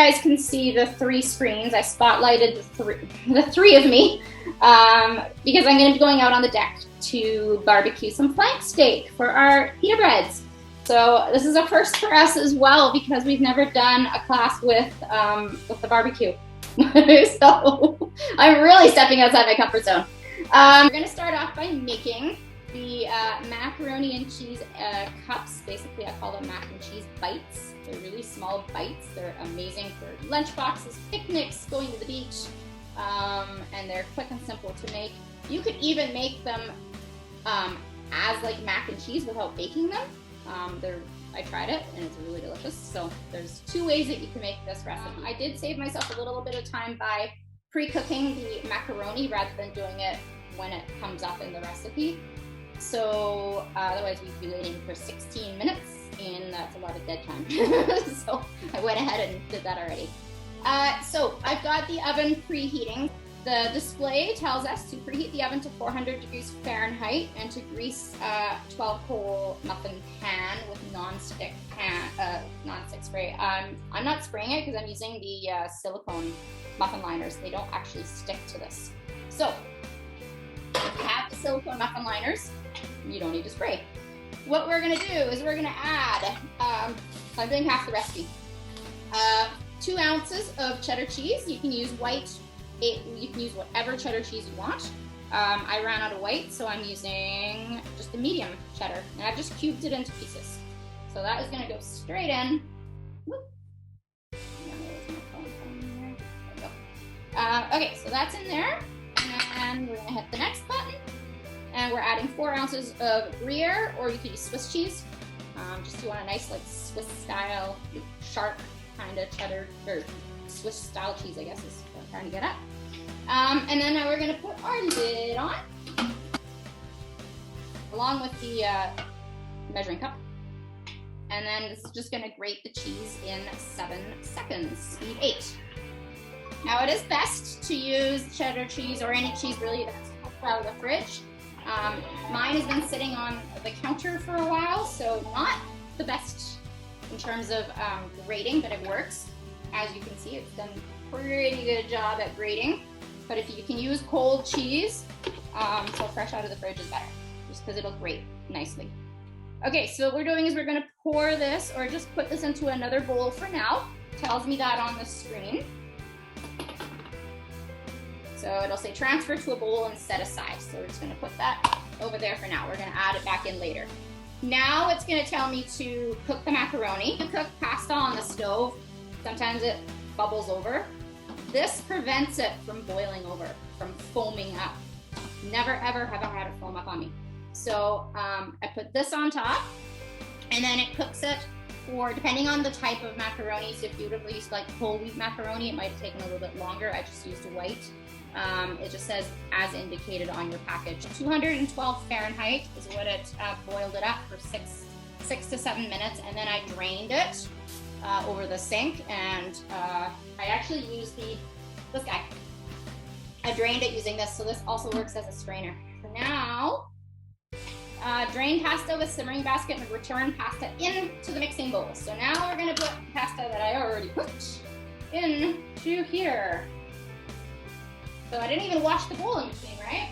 guys can see the 3 screens. I spotlighted the three of me because I'm going to be going out on the deck to barbecue some flank steak for our pita breads. So this is a first for us as well because we've never done a class with the barbecue. So I'm really stepping outside my comfort zone. We're going to start off by making the macaroni and cheese cups. Basically, I call them mac and cheese bites. They're really small bites. They're amazing for lunch boxes, picnics, going to the beach, and they're quick and simple to make. You could even make them as like mac and cheese without baking them. I tried it and it's really delicious. So there's 2 ways that you can make this recipe. I did save myself a little bit of time by pre-cooking the macaroni rather than doing it when it comes up in the recipe. So otherwise we'd be waiting for 16 minutes and that's a lot of dead time. So I went ahead and did that already. So I've got the oven preheating. The display tells us to preheat the oven to 400 degrees Fahrenheit and to grease a 12-hole muffin pan with non-stick spray. I'm not spraying it because I'm using the silicone muffin liners. They don't actually stick to this. So if you have the silicone muffin liners, you don't need to spray. What we're gonna do is we're gonna add, I'm doing half the recipe, 2 ounces of cheddar cheese. You can use white. You can use whatever cheddar cheese you want. I ran out of white, so I'm using just a medium cheddar, and I've just cubed it into pieces. So that is going to go straight in. Okay, so that's in there, and we're going to hit the next button, and we're adding 4 ounces of Gruyere, or you could use Swiss cheese. Just you want a nice, like Swiss style, sharp kind of cheddar, or Swiss style cheese, I guess is what I'm trying to get at. And then now we're going to put our lid on, along with the measuring cup. And then this is just going to grate the cheese in 7 seconds, speed 8. Now it is best to use cheddar cheese or any cheese really that's out of the fridge. Mine has been sitting on the counter for a while, so not the best in terms of grating, but it works. As you can see, it's done a pretty good job at grating. But if you can use cold cheese, so fresh out of the fridge is better, just because it'll grate nicely. Okay, so what we're doing is we're going to pour this, or just put this into another bowl for now. It tells me that on the screen. So it'll say transfer to a bowl and set aside. So we're just going to put that over there for now. We're going to add it back in later. Now it's going to tell me to cook the macaroni. You cook pasta on the stove. Sometimes it bubbles over. This prevents it from boiling over, from foaming up. Never ever have I had it foam up on me. So I put this on top, and then it cooks it for, depending on the type of macaroni, so if you would have used like whole wheat macaroni, it might have taken a little bit longer. I just used a white. It just says as indicated on your package. 212 Fahrenheit is what it boiled it up for 6 to 7 minutes, and then I drained it over the sink, and I actually used this guy. I drained it using this, so this also works as a strainer. So now, drain pasta with simmering basket and return pasta into the mixing bowl. So now we're gonna put pasta that I already put into here. So I didn't even wash the bowl in between, right?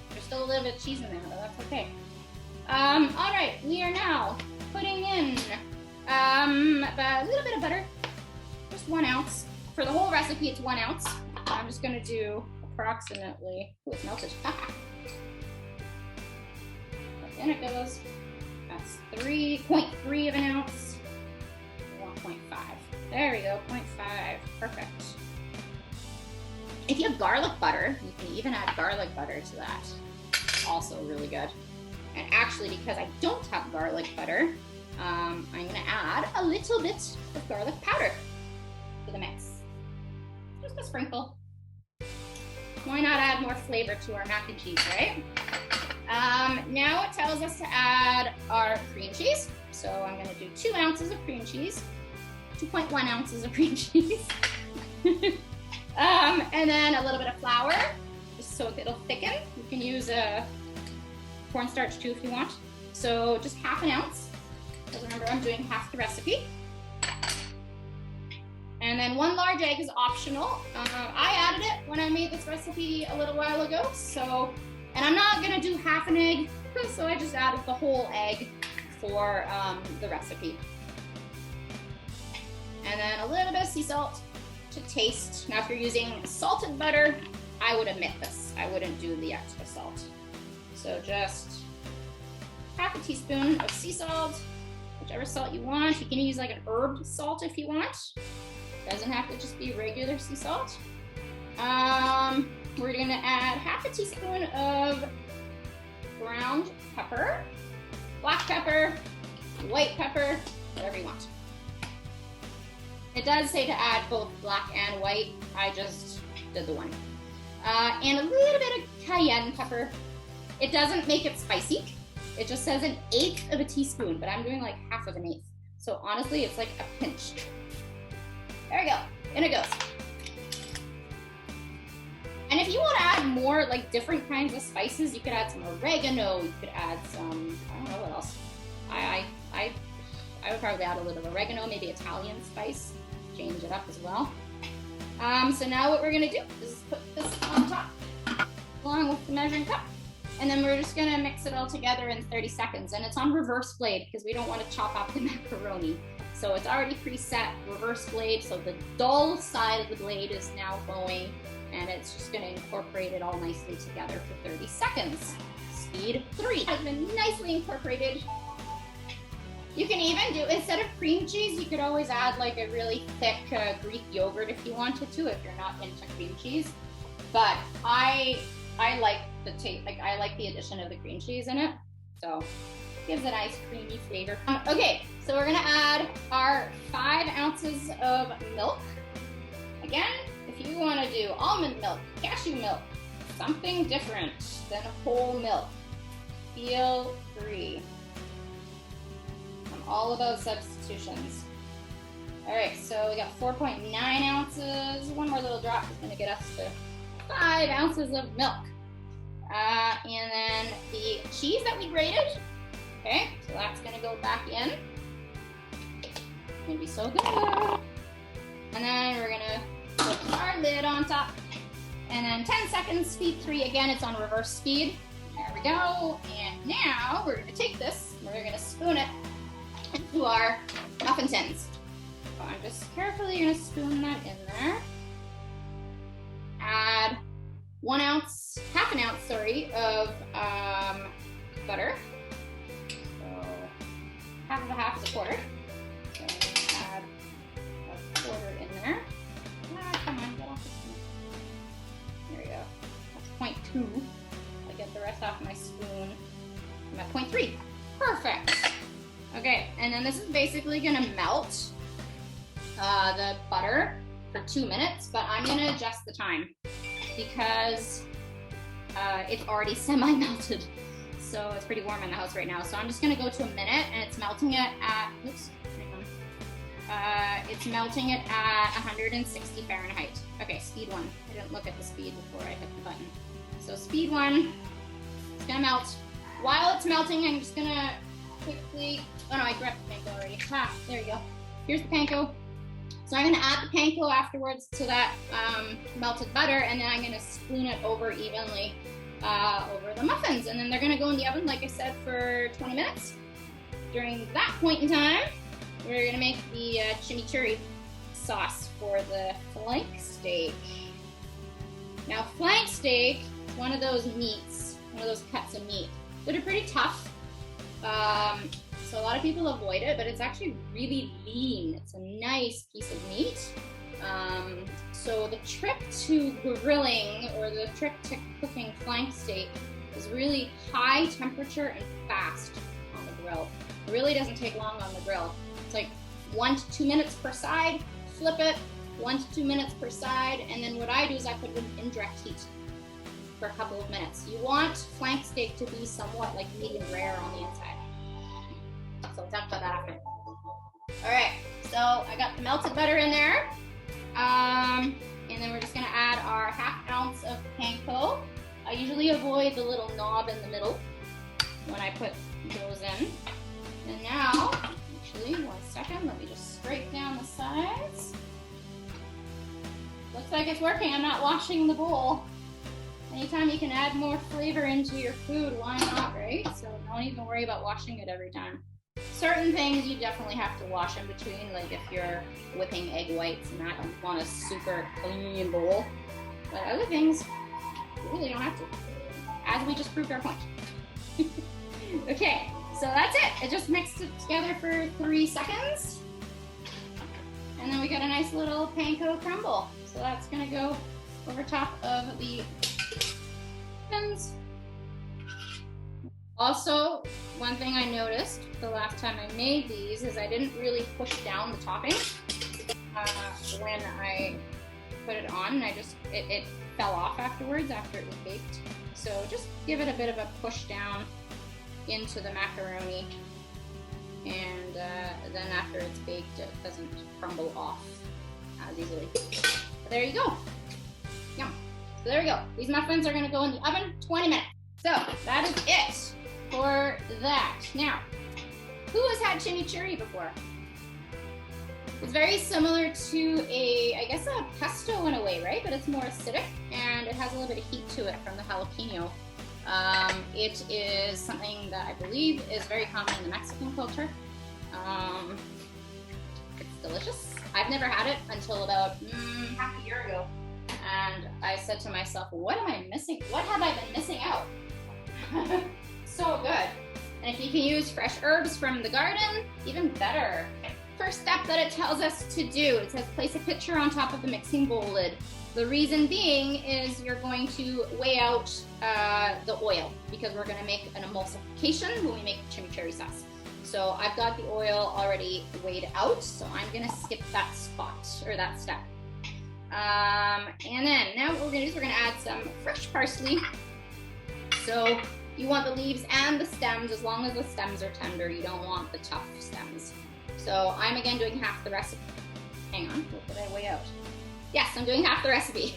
There's still a little bit of cheese in there, but that's okay. All right, we are now putting in a little bit of butter, just 1 ounce. For the whole recipe, it's 1 ounce. I'm just gonna do approximately, ooh, it's melted. In it goes. That's 3.3 of an ounce. 1.5. There we go, 0.5, perfect. If you have garlic butter, you can even add garlic butter to that. Also really good. And actually, because I don't have garlic butter, I'm gonna add a little bit of garlic powder to the mix. Just a sprinkle. Why not add more flavor to our mac and cheese, right? Now it tells us to add our cream cheese. So I'm gonna do 2 ounces of cream cheese, 2.1 ounces of cream cheese. And then a little bit of flour, just so it'll thicken. You can use a cornstarch too if you want. So just 1/2 ounce. Because remember, I'm doing half the recipe. And then 1 large egg is optional. I added it when I made this recipe a little while ago. So, and I'm not gonna do half an egg, so I just added the whole egg for the recipe. And then a little bit of sea salt to taste. Now, if you're using salted butter, I would omit this. I wouldn't do the extra salt. So just half a teaspoon of sea salt, whichever salt you want. You can use like an herb salt if you want. Doesn't have to just be regular sea salt. We're gonna add half a teaspoon of ground pepper, black pepper, white pepper, whatever you want. It does say to add both black and white. I just did the one. And a little bit of cayenne pepper. It doesn't make it spicy. It just says 1/8 of a teaspoon, but I'm doing like half of an eighth. So honestly, it's like a pinch. There we go, in it goes. And if you want to add more like different kinds of spices, you could add some oregano, you could add some, I don't know what else. I would probably add a little oregano, maybe Italian spice, change it up as well. So now what we're gonna do is put this on top, along with the measuring cup. And then we're just gonna mix it all together in 30 seconds. And it's on reverse blade because we don't want to chop up the macaroni. So it's already preset reverse blade. So the dull side of the blade is now going, and it's just gonna incorporate it all nicely together for 30 seconds. Speed 3 has been nicely incorporated. You can even do, instead of cream cheese, you could always add like a really thick Greek yogurt if you wanted to, if you're not into cream cheese. But I like the taste, like I like the addition of the cream cheese in it. So it gives a nice creamy flavor. Okay, so we're gonna add our 5 ounces of milk. Again, if you wanna do almond milk, cashew milk, something different than whole milk, feel free. I'm all about substitutions. All right, so we got 4.9 ounces. One more little drop is gonna get us to 5 ounces of milk. And then the cheese that we grated. Okay, so that's gonna go back in. It's gonna be so good. And then we're gonna put our lid on top. And then 10 seconds, speed 3. Again, it's on reverse speed. There we go. And now we're gonna take this, and we're gonna spoon it into our muffin tins. So I'm just carefully gonna spoon that in there. Add 1 ounce, half an ounce, sorry, of butter. So half is a quarter. So add a quarter in there. Come on, get off this one. There we go. That's 0.2. I get the rest off my spoon. I'm at 0.3. Perfect. Okay, and then this is basically gonna melt the butter for 2 minutes, but I'm gonna adjust the time because it's already semi-melted. So it's pretty warm in the house right now. So I'm just gonna go to a minute, and it's melting it at, oops, it's melting it at 160 Fahrenheit. Okay, speed 1. I didn't look at the speed before I hit the button. So speed 1, it's gonna melt. While it's melting, I'm just gonna quickly, oh no, I grabbed the panko already. There you go. Here's the panko. So I'm gonna add the panko afterwards to that melted butter, and then I'm gonna spoon it over evenly over the muffins. And then they're gonna go in the oven, like I said, for 20 minutes. During that point in time, we're gonna make the chimichurri sauce for the flank steak. Now, flank steak is one of those meats, one of those cuts of meat that are pretty tough. So a lot of people avoid it, but it's actually really lean. It's a nice piece of meat. So the trick to grilling, or the trick to cooking flank steak, is really high temperature and fast on the grill. It really doesn't take long on the grill. It's like 1 to 2 minutes per side, flip it, 1 to 2 minutes per side, and then what I do is I put it in indirect heat for a couple of minutes. You want flank steak to be somewhat like medium rare on the inside. So we'll talk about that after. All right, so I got the melted butter in there. And then we're just gonna add our half ounce of panko. I usually avoid the little knob in the middle when I put those in. And now, actually, 1 second, let me just scrape down the sides. Looks like it's working. I'm not washing the bowl. Anytime you can add more flavor into your food, why not, right? So don't even worry about washing it every time. Certain things you definitely have to wash in between, like if you're whipping egg whites and that, you want a super clean bowl. But other things, you really don't have to, as we just proved our point. Okay, so that's it. It just mixed it together for 3 seconds. And then we got a nice little panko crumble. So that's gonna go over top of the chickens. Also, one thing I noticed the last time I made these is I didn't really push down the topping when I put it on, and it fell off afterwards after it was baked. So just give it a bit of a push down into the macaroni, and then after it's baked, it doesn't crumble off as easily. But there you go. Yum. So there we go. These muffins are gonna go in the oven 20 minutes. So that is it for that. Now, who has had chimichurri before? It's very similar to I guess a pesto in a way, right? But it's more acidic and it has a little bit of heat to it from the jalapeno. It is something that I believe is very common in the Mexican culture. It's delicious. I've never had it until about half a year ago. And I said to myself, what am I missing? What have I been missing out? So good. And if you can use fresh herbs from the garden, even better. First step that it tells us to do, it says place a pitcher on top of the mixing bowl lid. The reason being is you're going to weigh out the oil because we're going to make an emulsification when we make chimichurri sauce. So I've got the oil already weighed out, so I'm going to skip that spot or that step. And then now what we're going to do is we're going to add some fresh parsley. So you want the leaves and the stems, as long as the stems are tender. You don't want the tough stems. So I'm again doing half the recipe. Hang on, what did I weigh out? Yes, I'm doing half the recipe.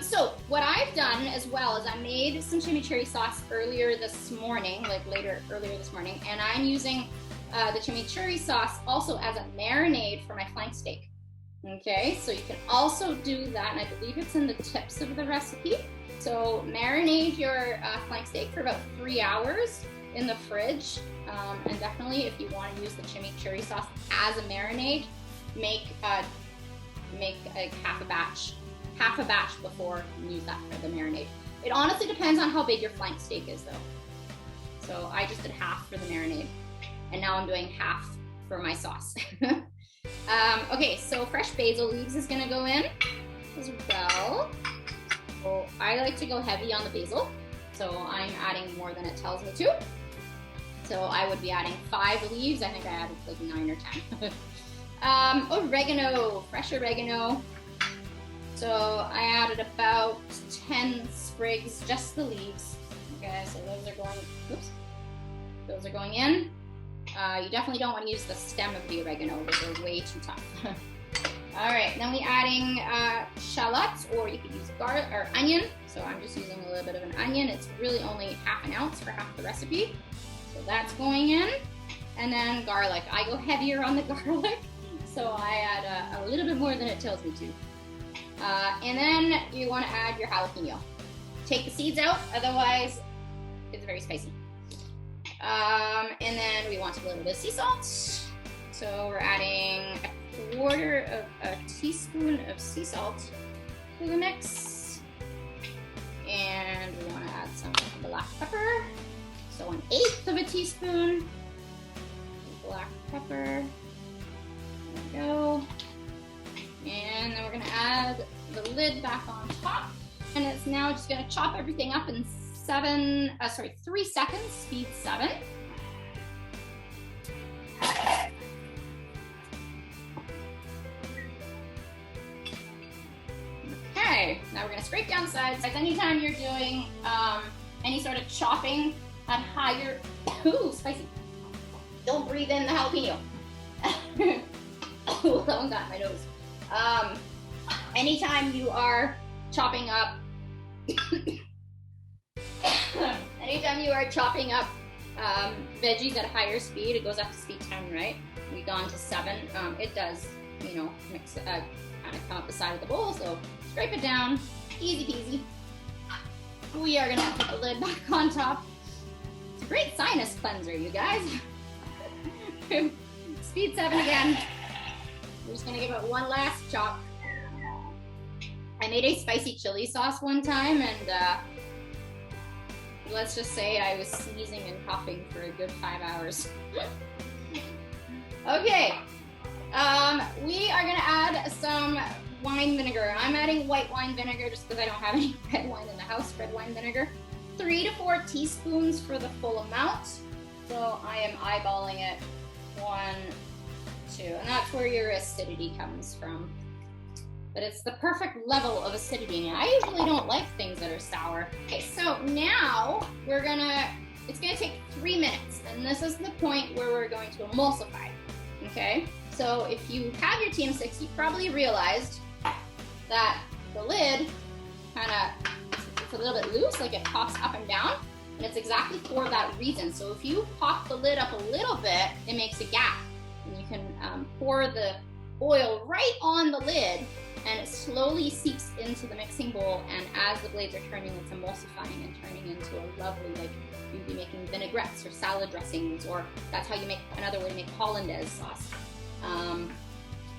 So what I've done as well is I made some chimichurri sauce earlier this morning, earlier this morning, and I'm using the chimichurri sauce also as a marinade for my flank steak. Okay, so you can also do that, and I believe it's in the tips of the recipe. So marinate your flank steak for about 3 hours in the fridge, and definitely if you want to use the chimichurri sauce as a marinade, make like half a batch before you use that for the marinade. It honestly depends on how big your flank steak is though. So I just did half for the marinade, and now I'm doing half for my sauce. Okay, so fresh basil leaves is gonna go in as well. So I like to go heavy on the basil, so I'm adding more than it tells me to. So I would be adding 5 leaves. I think I added like 9 or 10. Oregano, fresh oregano. So I added about 10 sprigs, just the leaves. Okay, so those are going in. You definitely don't want to use the stem of the oregano. Those are way too tough. All right, then we're adding shallots, or you could use garlic or onion. So I'm just using a little bit of an onion. It's really only half an ounce for half the recipe. So that's going in. And then garlic. I go heavier on the garlic, so I add a little bit more than it tells me to. And then you want to add your jalapeno. Take the seeds out, otherwise it's very spicy. And then we want a little bit of sea salt. So we're adding a quarter of a teaspoon of sea salt to the mix. And we want to add some black pepper. So 1/8 of a teaspoon of black pepper. There we go. And then we're going to add the lid back on top. And it's now just going to chop everything up in 3 seconds, speed 7. Okay, now we're going to scrape down the sides. Anytime you're doing any sort of chopping at higher, ooh, spicy. Don't breathe in the jalapeno. Oh, that one got in my nose. Anytime you are chopping up, veggies at a higher speed, it goes up to speed 10, right? We've gone to 7. It does, mix, kind kind of come up the side of the bowl, so scrape it down, easy peasy. We are gonna put the lid back on top. It's a great sinus cleanser, you guys. Speed 7 again. We're just gonna give it one last chop. I made a spicy chili sauce one time, and let's just say I was sneezing and coughing for a good 5 hours. Okay, we are gonna add some wine vinegar. I'm adding white wine vinegar just because I don't have any red wine in the house, red wine vinegar. 3 to 4 teaspoons for the full amount. So I am eyeballing it, 1, 2, and that's where your acidity comes from. But it's the perfect level of acidity, and I usually don't like things that are sour. Okay, so now it's gonna take 3 minutes, and this is the point where we're going to emulsify, okay? So if you have your TM6, you probably realized that the lid it's a little bit loose, like it pops up and down, and it's exactly for that reason. So if you pop the lid up a little bit, it makes a gap, and you can pour the oil right on the lid, and it slowly seeps into the mixing bowl, and as the blades are turning, it's emulsifying and turning into a lovely, like you'd be making vinaigrettes or salad dressings, or that's how you make, another way to make hollandaise sauce.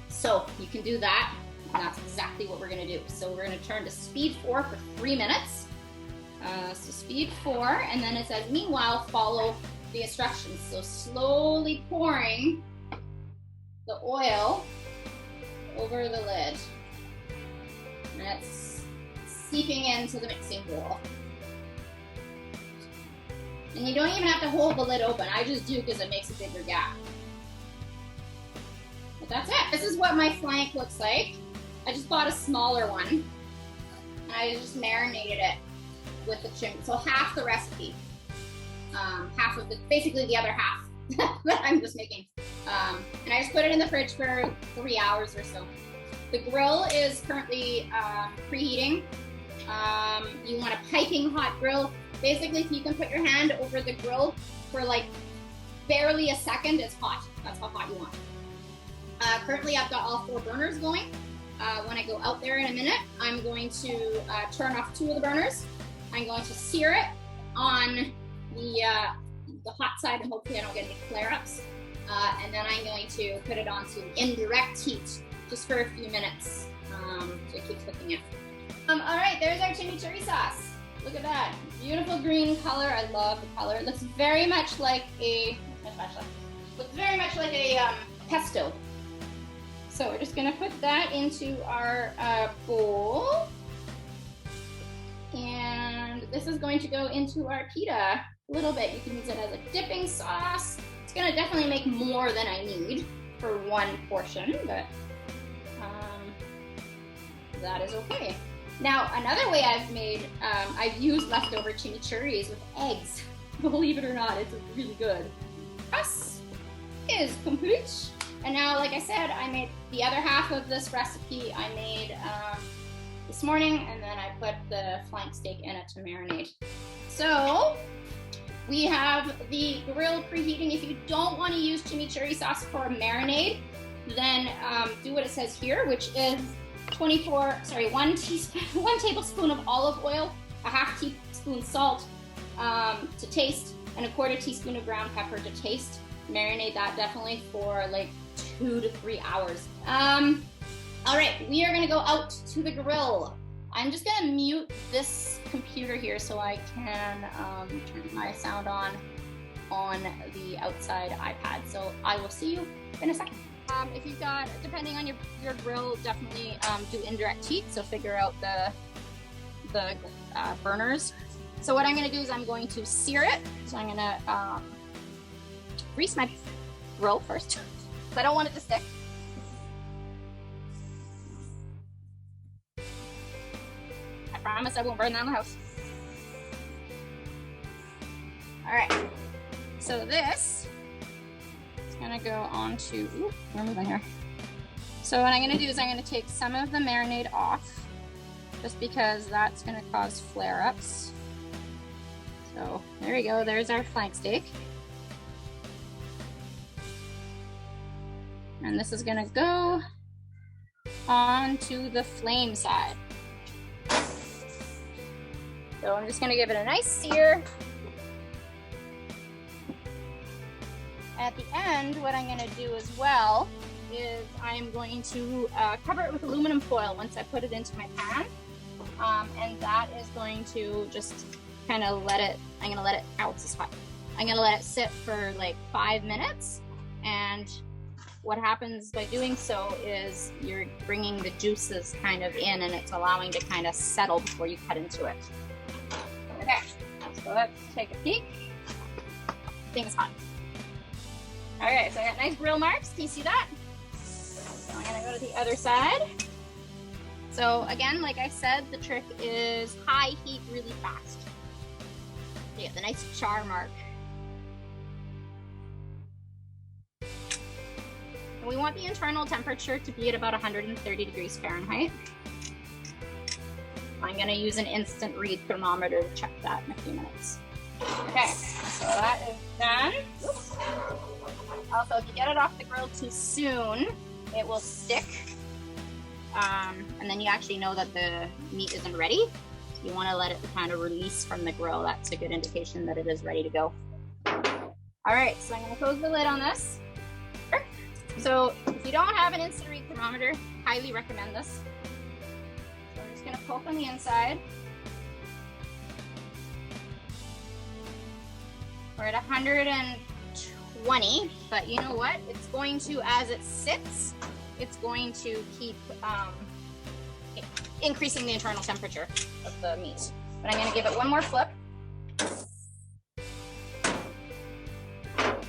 So you can do that, and that's exactly what we're gonna do. So we're gonna turn to speed 4 for 3 minutes. So speed 4, and then it says, meanwhile, follow the instructions. So slowly pouring the oil over the lid. And it's seeping into the mixing bowl. And you don't even have to hold the lid open. I just do because it makes a bigger gap. But that's it. This is what my flank looks like. I just bought a smaller one. And I just marinated it with the chim. So half the recipe. Half of basically the other half that I'm just making. And I just put it in the fridge for 3 hours or so. The grill is currently preheating. You want a piping hot grill. Basically, if you can put your hand over the grill for like barely a second, it's hot. That's how hot you want. Currently, I've got all 4 burners going. When I go out there in a minute, I'm going to turn off 2 of the burners. I'm going to sear it on the hot side, and hopefully I don't get any flare-ups. And then I'm going to put it onto indirect heat just for a few minutes, so it keeps cooking it. All right, there's our chimichurri sauce. Look at that, beautiful green color. I love the color. It looks very much like a pesto. So we're just gonna put that into our bowl, and this is going to go into our pita a little bit. You can use it as a dipping sauce. It's gonna definitely make more than I need for one portion, but that is okay. Now, another way I've used leftover chimichurris with eggs. Believe it or not, it's really good. This is complete. And now, like I said, I made the other half of this recipe I made this morning, and then I put the flank steak in it to marinate. So we have the grill preheating. If you don't want to use chimichurri sauce for a marinade, then do what it says here, which is 1 tablespoon of olive oil, a half teaspoon salt to taste, and a 1/4 teaspoon of ground pepper to taste. Marinate that definitely for like 2 to 3 hours. All right, we are gonna go out to the grill. I'm just gonna mute this computer here so I can turn my sound on the outside iPad. So I will see you in a second. If you've got, depending on your grill, definitely do indirect heat, so figure out the burners. So what I'm gonna do is I'm going to sear it. So I'm gonna grease my grill first, because I don't want it to stick. I promise I won't burn down the house. All right, so this is gonna go on to, ooh, we're moving here. So what I'm gonna do is I'm gonna take some of the marinade off, just because that's gonna cause flare-ups. So there we go, there's our flank steak. And this is gonna go onto the flame side. So I'm just gonna give it a nice sear. At the end, what I'm gonna do as well is I'm going to cover it with aluminum foil once I put it into my pan. And that is going to just kind of let it, I'm gonna let it, ouch, it's hot. I'm gonna let it sit for like 5 minutes. And what happens by doing so is you're bringing the juices kind of in and it's allowing to kind of settle before you cut into it. Okay, so let's take a peek. Thing's hot. Okay, so I got nice grill marks. Can you see that? So I'm gonna go to the other side. So again, like I said, the trick is high heat really fast. You get the nice char mark. And we want the internal temperature to be at about 130 degrees Fahrenheit. I'm gonna use an instant read thermometer to check that in a few minutes. Okay, so that is done. Oops. Also, if you get it off the grill too soon, it will stick. And then you actually know that the meat isn't ready. You want to let it kind of release from the grill. That's a good indication that it is ready to go. All right, so I'm going to close the lid on this. So if you don't have an instant read thermometer, highly recommend this. So I'm just going to poke on the inside. We're at 120, but you know what? It's going to, as it sits, it's going to keep increasing the internal temperature of the meat. But I'm going to give it one more flip.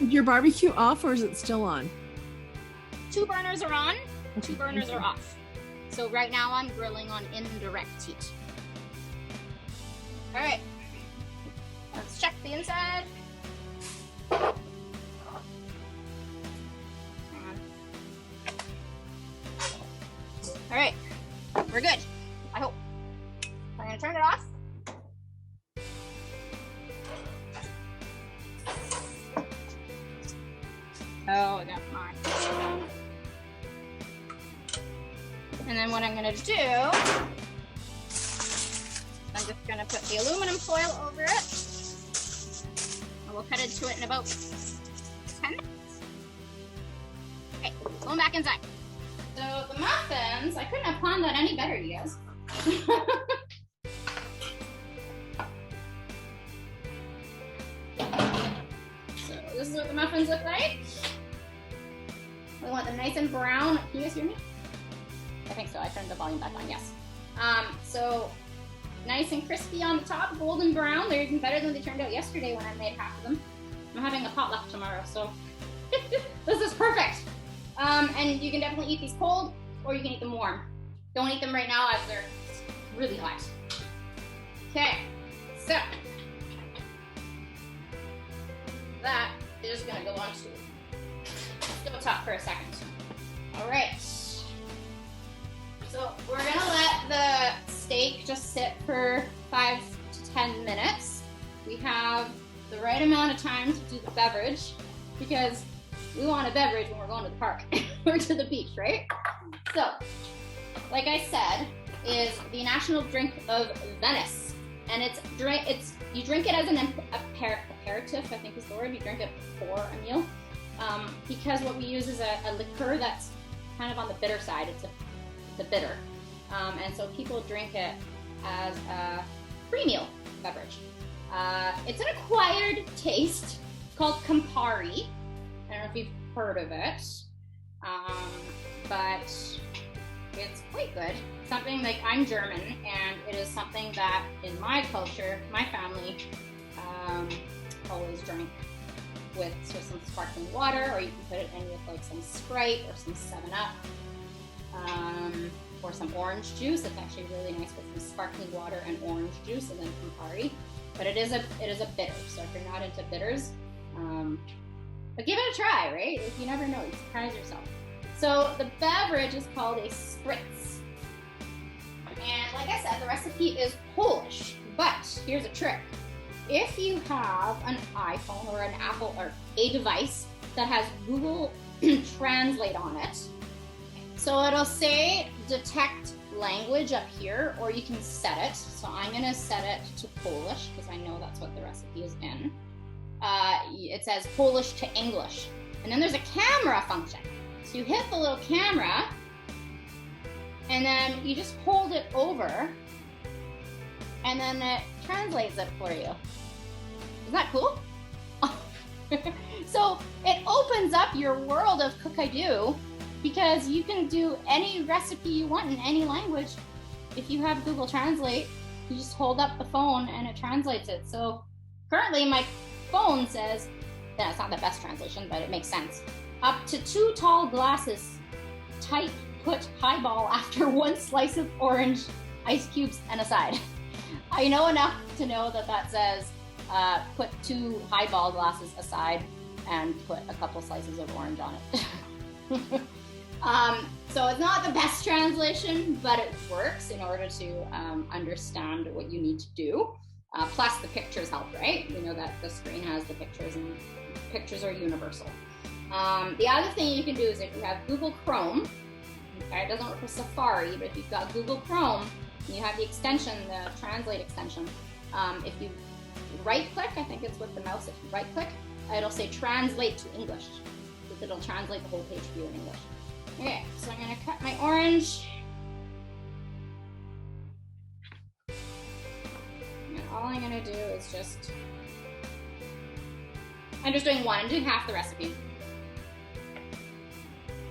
Is your barbecue off or is it still on? 2 burners are on, 2 burners are off. So right now I'm grilling on indirect heat. All right, let's check the inside. All right, we're good, I hope. I'm gonna turn it off. Oh, I got mine. And then what I'm gonna do, I'm just gonna put the aluminum foil over it. And we'll cut into it in about 10 minutes. Okay, going back inside. So the muffins, I couldn't have planned that any better, you guys. So this is what the muffins look like. We want them nice and brown. Can you guys hear me? I think so. I turned the volume back on, yes. So nice and crispy on the top, golden brown. They're even better than they turned out yesterday when I made half of them. I'm having a potluck tomorrow, so this is perfect. And you can definitely eat these cold, or you can eat them warm. Don't eat them right now as they're really hot. Okay, so that is gonna go on to top for a second. All right, so we're gonna let the steak just sit for 5 to 10 minutes. We have the right amount of time to do the beverage because we want a beverage when we're going to the park or to the beach, right? So, like I said, is the national drink of Venice, and you drink it as an aperitif, I think is the word. You drink it before a meal, because what we use is a liqueur that's kind of on the bitter side. It's a bitter, and so people drink it as a pre-meal beverage. It's an acquired taste called Campari. I don't know if you've heard of it, but it's quite good. Something like, I'm German, and it is something that in my culture, my family always drink with some sparkling water, or you can put it in with like some Sprite or some 7-Up, or some orange juice. It's actually really nice with some sparkling water and orange juice, and then Campari. But it is a bitter, so if you're not into bitters, but give it a try, right? If you never know, you surprise yourself. So the beverage is called a Spritz. And like I said, the recipe is Polish, but here's a trick. If you have an iPhone or an Apple or a device that has Google Translate on it, So it'll say detect language up here, or you can set it. So I'm gonna set it to Polish because I know that's what the recipe is in. It says Polish to English. And then there's a camera function. So you hit the little camera and then you just hold it over and then it translates it for you. Isn't that cool? So it opens up your world of Cook I Do, because you can do any recipe you want in any language. If you have Google Translate, you just hold up the phone and it translates it. So currently my phone says, yeah, it's not the best translation, but it makes sense. Up to 2 tall glasses, type put highball after 1 slice of orange, ice cubes, and a side. I know enough to know that that says put 2 highball glasses aside and put a couple slices of orange on it. So it's not the best translation, but it works in order to understand what you need to do. Plus the pictures help, right? You know that the screen has the pictures and pictures are universal. The other thing you can do is if you have Google Chrome, okay, it doesn't work with Safari, but if you've got Google Chrome and you have the extension, the Translate extension, if you right click, I think it's with the mouse, if you right click, it'll say translate to English. It'll translate the whole page for you in English. Okay, so I'm gonna cut my orange. And all I'm gonna do is I'm just doing 1, I'm doing half the recipe.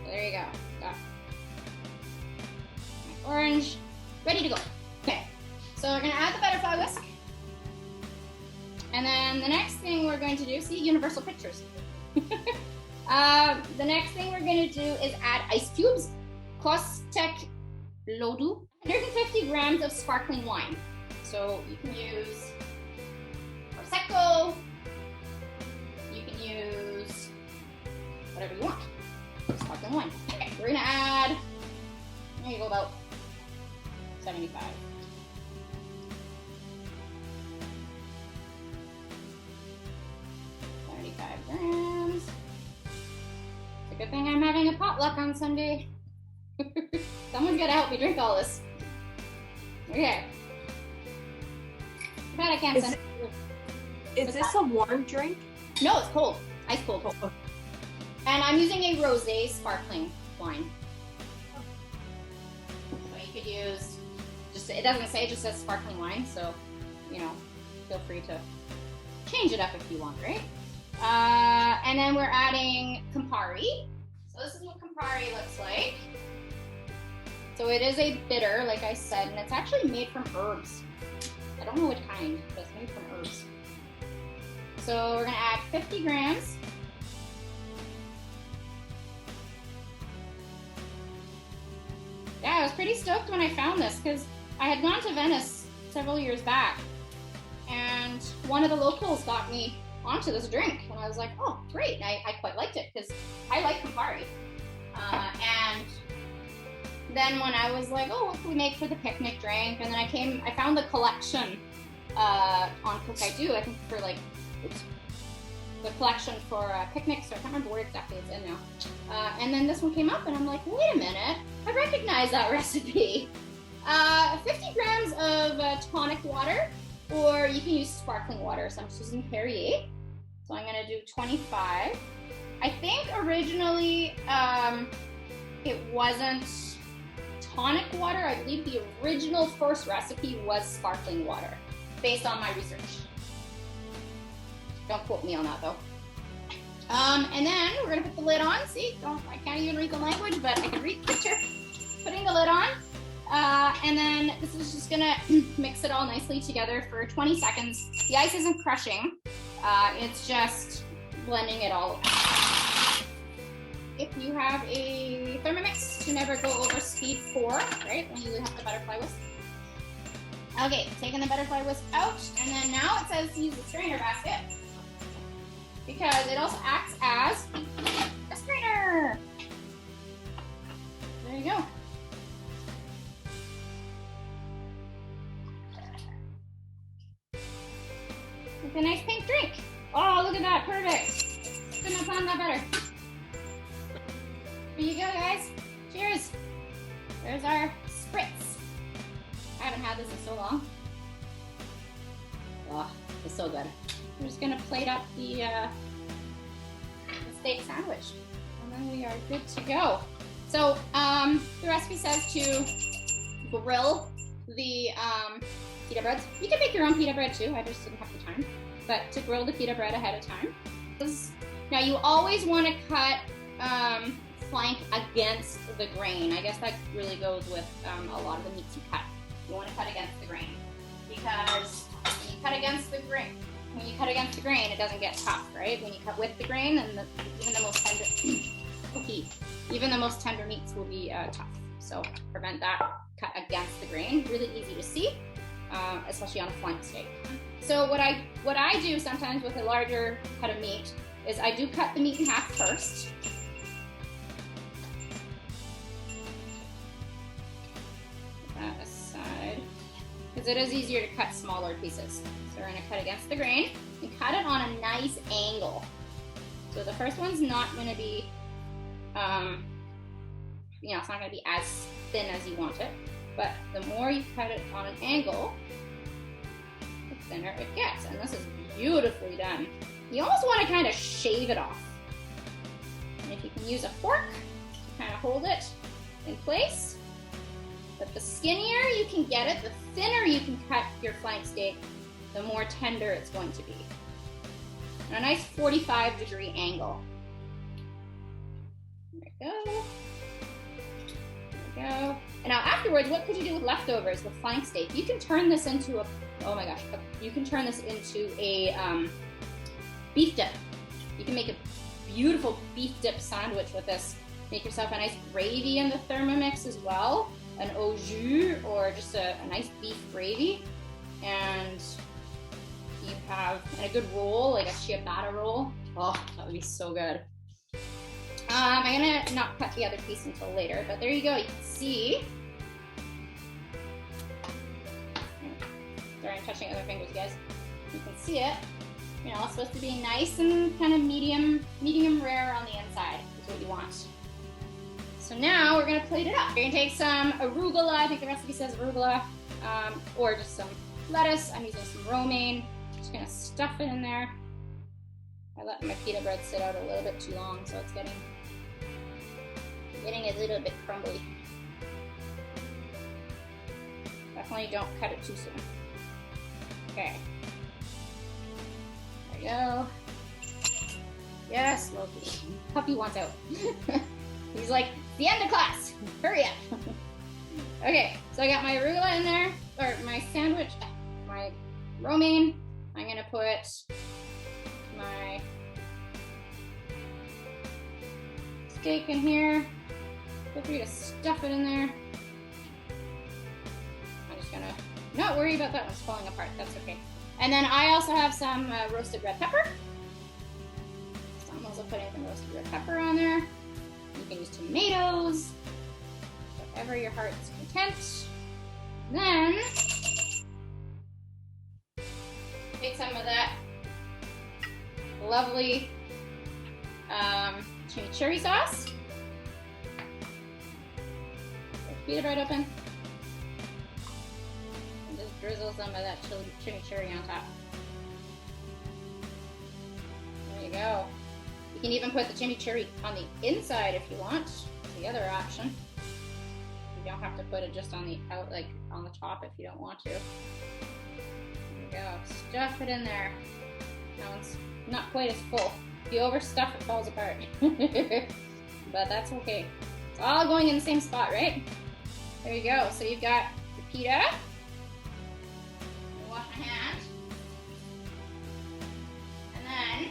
So there you go, got my orange, ready to go. Okay, so we're gonna add the butterfly whisk. And then the next thing we're going to do, see, universal pictures. The next thing we're going to do is add ice cubes. Kostek lodu, 150 grams of sparkling wine. So you can use Prosecco. You can use whatever you want. Sparkling wine. Okay, we're going to add, there you go, about 75. 75 grams. It's a good thing I'm having a potluck on Sunday. Someone's got to help me drink all this. Okay. I bet I can't send it. Is this a warm drink? No, it's cold. Ice cold. Oh. And I'm using a rosé sparkling wine. So you could use, it doesn't say, it just says sparkling wine. So, you know, feel free to change it up if you want, right? And then we're adding Campari. So this is what Campari looks like. So it is a bitter, like I said, and it's actually made from herbs. I don't know what kind, but it's made from herbs. So we're gonna add 50 grams. Yeah, I was pretty stoked when I found this because I had gone to Venice several years back and one of the locals got me onto this drink and I was like, oh great, and I quite liked it because I like Campari. And then when I was like, oh, what can we make for the picnic drink? And then I found the collection on Cook I Do, I think for like, the collection for picnics, so I can't remember where exactly it's in now. And then this one came up and I'm like, wait a minute, I recognize that recipe. 50 grams of tonic water, or you can use sparkling water. So I'm just using Perrier. So I'm gonna do 25. I think originally it wasn't tonic water. I believe the original first recipe was sparkling water, based on my research. Don't quote me on that though. And then we're gonna put the lid on. See, I can't even read the language, but I can read the picture. Putting the lid on. And then this is just gonna mix it all nicely together for 20 seconds. The ice isn't crushing. It's just blending it all. If you have a Thermomix, to never go over speed 4, right? When you have the butterfly whisk. Okay, taking the butterfly whisk out, and then now it says to use the strainer basket because it also acts as a strainer. There you go. It's a nice pink drink. Oh, look at that, perfect. Couldn't have planned that better. Here you go, guys. Cheers. There's our Spritz. I haven't had this in so long. Oh, it's so good. We're just gonna plate up the steak sandwich, and then we are good to go. So the recipe says to grill the pita breads. You can make your own pita bread too. I just didn't have the time, but to grill the pita bread ahead of time. Now you always want to cut flank against the grain. I guess that really goes with a lot of the meats you cut. You want to cut against the grain because when you cut against the grain, it doesn't get tough, right? When you cut with the grain, then even the most tender, even the most tender meats will be tough. So prevent that. Cut against the grain. Really easy to see, especially on a flank steak. So what I do sometimes with a larger cut of meat is I do cut the meat in half first. Put that aside, because it is easier to cut smaller pieces. So we're going to cut against the grain and cut it on a nice angle. So the first one's not going to be, it's not going to be as thin as you want it. But the more you cut it on an angle, the thinner it gets. And this is beautifully done. You almost want to kind of shave it off. And if you can use a fork to kind of hold it in place. But the skinnier you can get it, the thinner you can cut your flank steak, the more tender it's going to be. And a nice 45-degree angle. There we go. There we go. And now afterwards, what could you do with leftovers with flank steak? You can turn this into you can turn this into a beef dip. You can make a beautiful beef dip sandwich with this. Make yourself a nice gravy in the Thermomix as well, an au jus or just a nice beef gravy. And you have a good roll, like a ciabatta roll. Oh, that would be so good. I'm gonna not cut the other piece until later, but there you go. You can see. Sorry, I'm touching other fingers, guys. You can see it. It's supposed to be nice and kind of medium rare on the inside is what you want. So now we're gonna plate it up. You're gonna take some arugula. I think the recipe says arugula, or just some lettuce. I'm using some romaine. Just gonna stuff it in there. I let my pita bread sit out a little bit too long, so it's getting a little bit crumbly. Definitely don't cut it too soon. Okay. There we go. Yes, Loki. Puppy wants out. He's like, the end of class. Hurry up. Okay, so I got my arugula in there, or my sandwich, my romaine. I'm gonna put my steak in here. Feel free to stuff it in there. I'm just gonna not worry about that one's falling apart. That's okay. And then I also have some roasted red pepper. So I'm also putting some roasted red pepper on there. You can use tomatoes, whatever your heart's content. Then take some of that lovely chimichurri sauce. Pita bread open. And just drizzle some of that chimichurri on top. There you go. You can even put the chimichurri on the inside if you want. It's the other option. You don't have to put it just on the on the top if you don't want to. There you go. Stuff it in there. That one's not quite as full. If you overstuff, it falls apart. But that's okay. It's all going in the same spot, right? There you go. So you've got your pita. Wash my hand. And then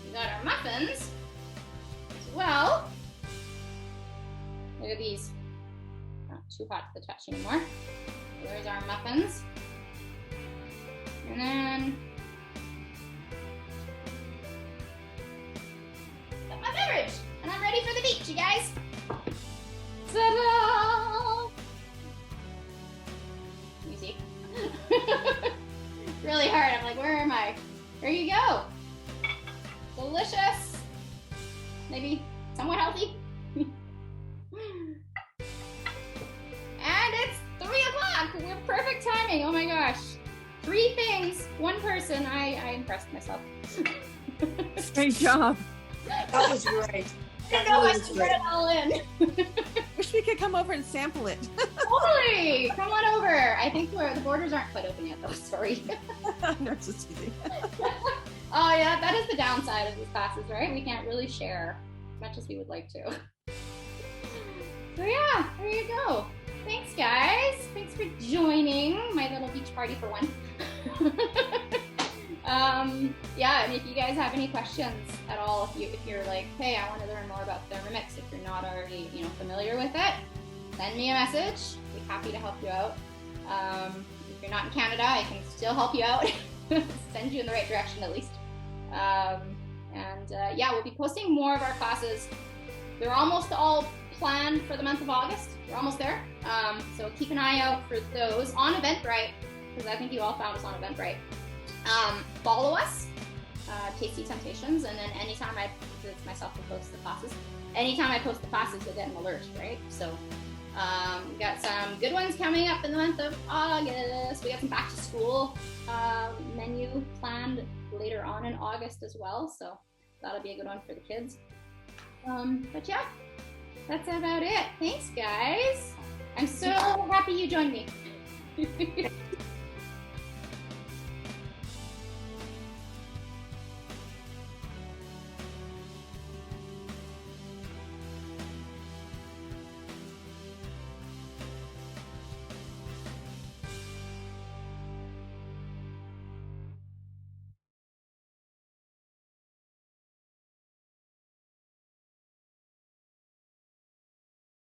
we got our muffins as well. Look at these. Not too hot to the touch anymore. So there's our muffins. And then got my beverage. And I'm ready for the beach, you guys. Ta-da! You see? Really hard. I'm like, where am I? There you go. Delicious. Maybe somewhat healthy. perfect timing. Oh my gosh. 3 things, 1 person. I impressed myself. Great job. That was great. I know I should get it all in. Wish we could come over and sample it. Totally. Come on over. I think the borders aren't quite open yet, though. Sorry. No, it's just easy. Oh yeah, that is the downside of these classes, right? We can't really share as much as we would like to. So yeah, there you go. Thanks, guys. Thanks for joining my little beach party for one. Yeah, and if you guys have any questions at all, if you're like, hey, I want to learn more about Thermomix, if you're not already familiar with it, send me a message. I'd be happy to help you out. If you're not in Canada, I can still help you out. Send you in the right direction at least. Yeah, we'll be posting more of our classes. They're almost all planned for the month of August. We're almost there. So keep an eye out for those on Eventbrite, because I think you all found us on Eventbrite. Follow us, Tasty Temptations, and then anytime it's myself who posts the classes. Anytime I post the classes, you'll get an alert, right? So we got some good ones coming up in the month of August. We got some back to school menu planned later on in August as well, so that'll be a good one for the kids. But yeah, that's about it. Thanks, guys. I'm so happy you joined me.